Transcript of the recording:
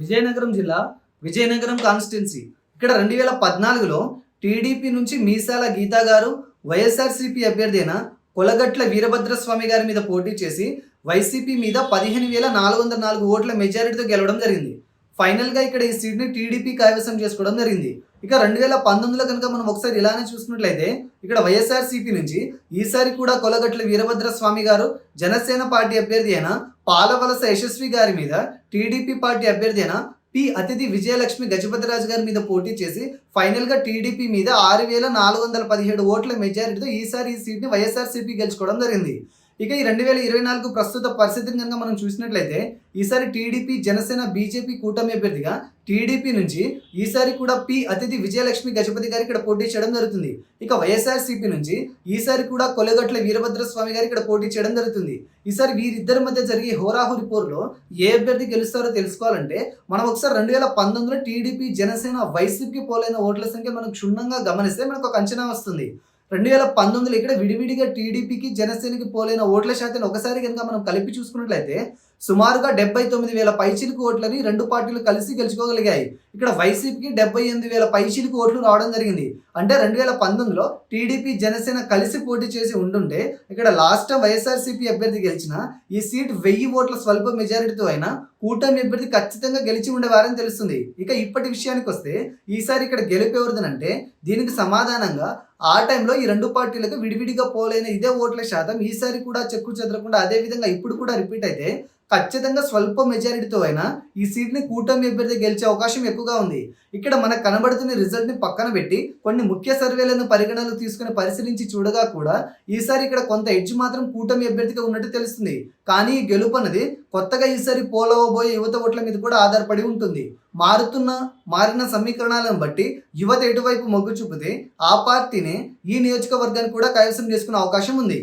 విజయనగరం జిల్లా విజయనగరం కాన్స్టిట్యున్సీ ఇక్కడ 2014లో టీడీపీ నుంచి మీసాల గీతా గారు వైఎస్ఆర్సీపీ అభ్యర్థి అయిన కొలగట్ల వీరభద్రస్వామి గారి మీద పోటీ చేసి వైసీపీ మీద 15,404 ఓట్ల మెజారిటీతో గెలవడం జరిగింది. ఫైనల్గా ఇక్కడ ఈ సీట్ని టీడీపీ కైవసం చేసుకోవడం జరిగింది. ఇక 2019లో కనుక మనం ఒకసారి ఇలానే చూసుకున్నట్లయితే ఇక్కడ వైఎస్ఆర్సీపీ నుంచి ఈసారి కూడా కొలగట్ల వీరభద్రస్వామి గారు జనసేన పార్టీ అభ్యర్థి అయిన పాలవలస యశస్వి గారి మీద టీడీపీ పార్టీ అభ్యర్థి అయిన పి అతిథి విజయలక్ష్మి గజపతిరాజు గారి మీద పోటీ చేసి ఫైనల్గా టీడీపీ మీద 6,417 ఓట్ల మెజారిటీతో ఈసారి ఈ సీట్ని వైఎస్ఆర్సీపీ గెలుచుకోవడం జరిగింది. ఇక ఈ 2024 ప్రస్తుత పరిస్థితిని కనుక మనం చూసినట్లయితే ఈసారి టీడీపీ జనసేన బీజేపీ కూటమి అభ్యర్థిగా టీడీపీ నుంచి ఈసారి కూడా పి అతిథి విజయలక్ష్మి గజపతి గారు ఇక్కడ పోటీ చేయడం జరుగుతుంది. ఇక వైఎస్ఆర్సీపీ నుంచి ఈసారి కూడా కొలగట్ల వీరభద్రస్వామి గారు ఇక్కడ పోటీ చేయడం జరుగుతుంది. ఈసారి వీరిద్దరి మధ్య జరిగే హోరాహోరీ పోరులో ఏ అభ్యర్థి గెలుస్తారో తెలుసుకోవాలంటే మనం ఒకసారి 2019లో టీడీపీ జనసేన వైసీపీకి పోలైన ఓట్ల సంఖ్య మనం క్షుణ్ణంగా గమనిస్తే మనకు ఒక అంచనా వస్తుంది. 2019లో ఇక్కడ విడివిడిగా టీడీపీకి జనసేనకి పోలైన ఓట్ల శాతాన్ని ఒకసారి కనుక మనం కలిపి చూసుకున్నట్లయితే సుమారుగా 79,000 పైచిలుకు ఓట్లని రెండు పార్టీలు కలిసి గెలుచుకోగలిగాయి. ఇక్కడ వైసీపీకి 78,000 పైచిలుకు ఓట్లు రావడం జరిగింది. అంటే 2019లో టీడీపీ జనసేన కలిసి పోటీ చేసి ఉండుంటే ఇక్కడ లాస్ట్ టైం వైఎస్ఆర్సీపీ అభ్యర్థి గెలిచిన ఈ సీట్ 1000 ఓట్ల స్వల్ప మెజారిటీతో అయినా కూటమి అభ్యర్థి ఖచ్చితంగా గెలిచి ఉండేవారని తెలుస్తుంది. ఇక ఇప్పటి విషయానికి వస్తే ఈసారి ఇక్కడ గెలుపు ఎవరిదనంటే దీనికి సమాధానంగా ఆ టైంలో ఈ రెండు పార్టీలకు విడివిడిగా పోలైన ఇదే ఓట్ల శాతం ఈసారి కూడా చెక్కు చెదరకుండా అదే విధంగా ఇప్పుడు కూడా రిపీట్ అయితే ఖచ్చితంగా స్వల్ప మెజారిటీతో అయినా ఈ సీట్ని కూటమి అభ్యర్థి గెలిచే అవకాశం ఎక్కువగా ఉంది. ఇక్కడ మనకు కనబడుతున్న రిజల్ట్ని పక్కన పెట్టి కొన్ని ముఖ్య సర్వేలను పరిగణనలు తీసుకుని పరిశీలించి చూడగా కూడా ఈసారి ఇక్కడ కొంత ఎడ్జ్ మాత్రం కూటమి అభ్యర్థిగా ఉన్నట్టు తెలుస్తుంది. కానీ ఈ గెలుపు అనేది కొత్తగా ఈసారి పోలవబోయే యువత ఓట్ల మీద కూడా ఆధారపడి ఉంటుంది. మారిన సమీకరణాలను బట్టి యువత ఎటువైపు మొగ్గు చూపితే ఆ పార్టీనే ఈ నియోజకవర్గాన్ని కూడా కైవసం చేసుకునే అవకాశం ఉంది.